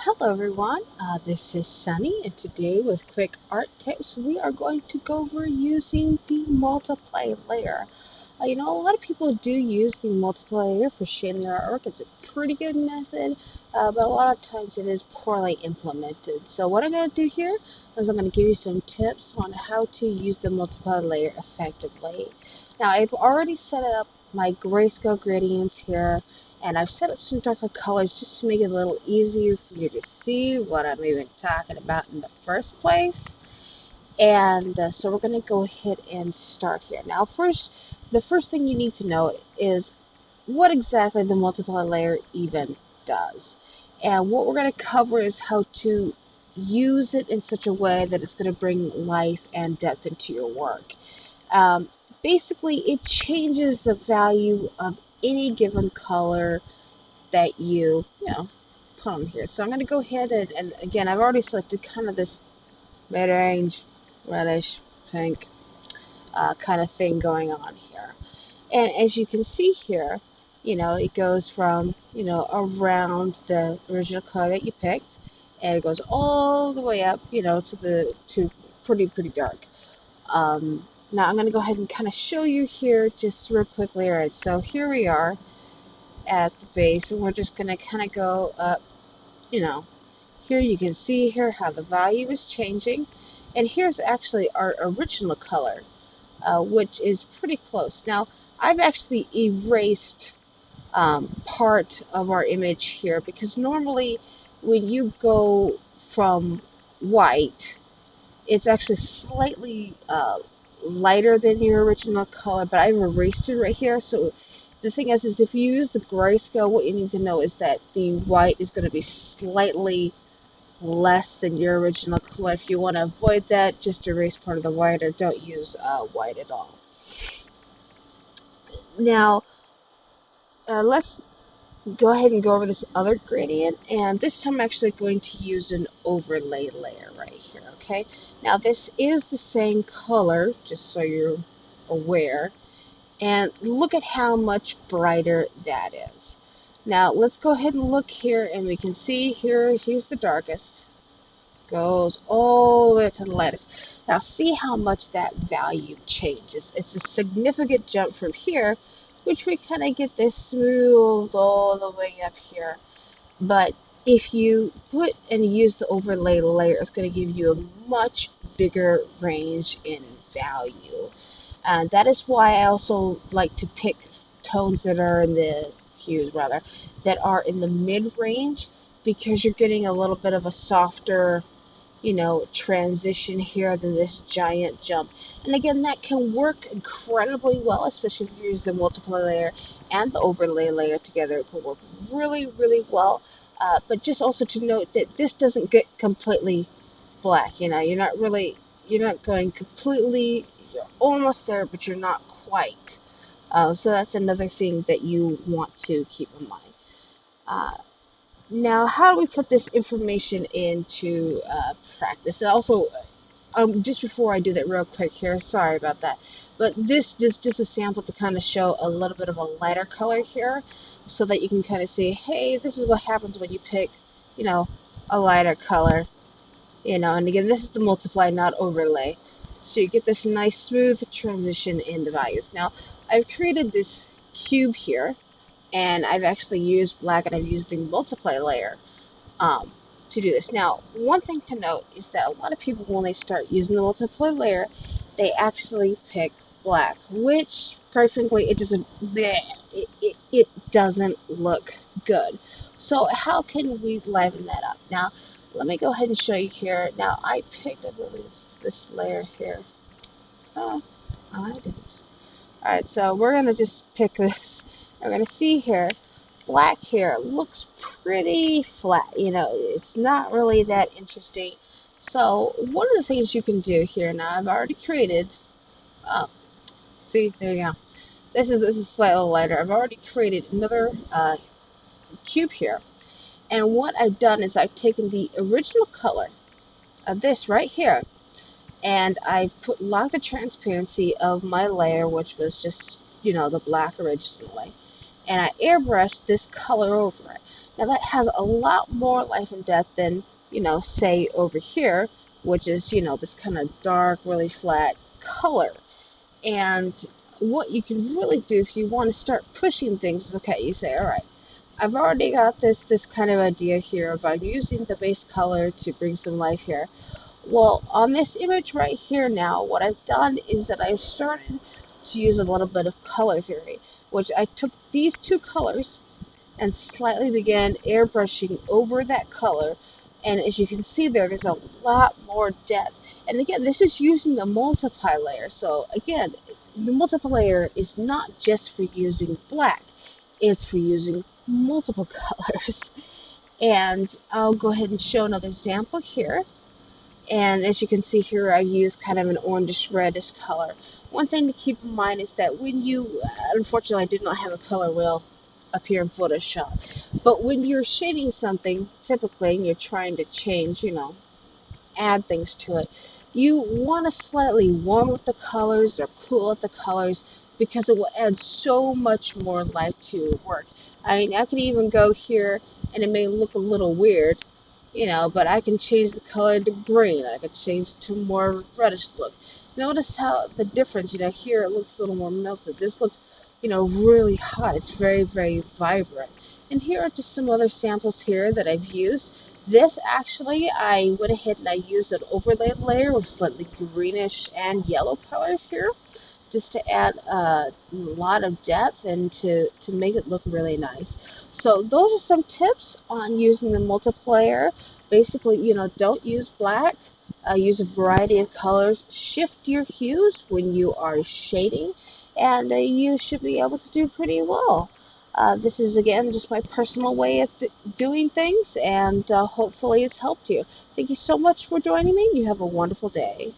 Hello everyone, this is Sunny, and today with quick art tips we are going to go over using the multiply layer. A lot of people do use the multiply layer for shading their artwork. It's a pretty good method, but a lot of times it is poorly implemented. So what I'm going to do here is I'm going to give you some tips on how to use the multiply layer effectively. Now I've already set up my grayscale gradients here, and I've set up some darker colors just to make it a little easier for you to see what I'm even talking about in the first place. And so we're going to go ahead and start here. Now the first thing you need to know is what exactly the multiply layer even does. And what we're going to cover is how to use it in such a way that it's going to bring life and depth into your work. Um, Basically, it changes the value of any given color that you put on here. So I'm going to go ahead and again, I've already selected kind of this mid-range, reddish, pink kind of thing going on here. And as you can see here, it goes from, around the original color that you picked, and it goes all the way up, to pretty dark. Now I'm going to go ahead and kind of show you here just real quickly. All right, so here we are at the base, and we're just going to kind of go up. Here you can see here how the value is changing, and here's actually our original color, which is pretty close. Now I've actually erased part of our image here, because normally when you go from white, it's actually slightly lighter than your original color, but I've erased it right here. So the thing is if you use the grayscale, what you need to know is that the white is going to be slightly less than your original color. If you want to avoid that, just erase part of the white, or don't use white at all. Now, let's go ahead and go over this other gradient, and this time I'm actually going to use an overlay layer right here. Okay, now this is the same color, just so you're aware, and look at how much brighter that is. Now let's go ahead and look here, and we can see here's the darkest, goes all the way to the lightest. Now see how much that value changes. It's a significant jump from here, which we kind of get this smooth all the way up here. But if you put and use the overlay layer, it's going to give you a much bigger range in value. And that is why I also like to pick tones that are in the hues, rather, that are in the mid-range, because you're getting a little bit of a softer, transition here than this giant jump. And again, that can work incredibly well, especially if you use the multiply layer and the overlay layer together. It can work really well. But just also to note that this doesn't get completely black. You're not going completely, you're almost there, but you're not quite. So that's another thing that you want to keep in mind. Now, how do we put this information into practice? And also, just before I do that real quick here, sorry about that, but this is just a sample to kind of show a little bit of a lighter color here, so that you can kind of see, hey, this is what happens when you pick, a lighter color, and again, this is the multiply, not overlay. So you get this nice smooth transition in the values. Now, I've created this cube here, and I've actually used black, and I've used the multiply layer to do this. Now, one thing to note is that a lot of people, when they start using the multiply layer, they actually pick black, which, quite frankly, it doesn't look good. So how can we liven that up? Now, let me go ahead and show you here. Now, I picked, I believe, this layer here. Oh, I didn't. Alright, so we're going to just pick this. We're going to see here, black here looks pretty flat. It's not really that interesting. So one of the things you can do here, now I've already created, oh, see, there you go. This is slightly lighter. I've already created another cube here. And what I've done is I've taken the original color of this right here, and I locked the transparency of my layer, which was just, the black originally, and I airbrushed this color over it. Now that has a lot more life and death than, say over here, which is, this kind of dark, really flat color. And what you can really do if you want to start pushing things is, okay, you say, all right, I've already got this kind of idea here about using the base color to bring some life here. Well, on this image right here now, what I've done is that I've started to use a little bit of color theory, which I took these two colors and slightly began airbrushing over that color. And as you can see there's a lot more depth. And again, this is using the multiply layer. So again, the multiply layer is not just for using black, it's for using multiple colors. And I'll go ahead and show another example here. And as you can see here, I use kind of an orangish reddish color. One thing to keep in mind is that when you, unfortunately I did not have a color wheel up here in Photoshop, but when you're shading something, typically, and you're trying to change, add things to it, you want to slightly warm up the colors or cool up the colors because it will add so much more life to your work. I mean, I could even go here and it may look a little weird, but I can change the color to green. I could change it to more reddish look. Notice how the difference, here it looks a little more melted. This looks, really hot. It's very, very vibrant. And here are just some other samples here that I've used. This actually, I went ahead and I used an overlay layer with slightly greenish and yellow colors here, just to add a lot of depth and to make it look really nice. So those are some tips on using the multiplayer. Basically, don't use black. Use a variety of colors. Shift your hues when you are shading, and you should be able to do pretty well. This is, again, just my personal way of doing things, and hopefully it's helped you. Thank you so much for joining me. You have a wonderful day.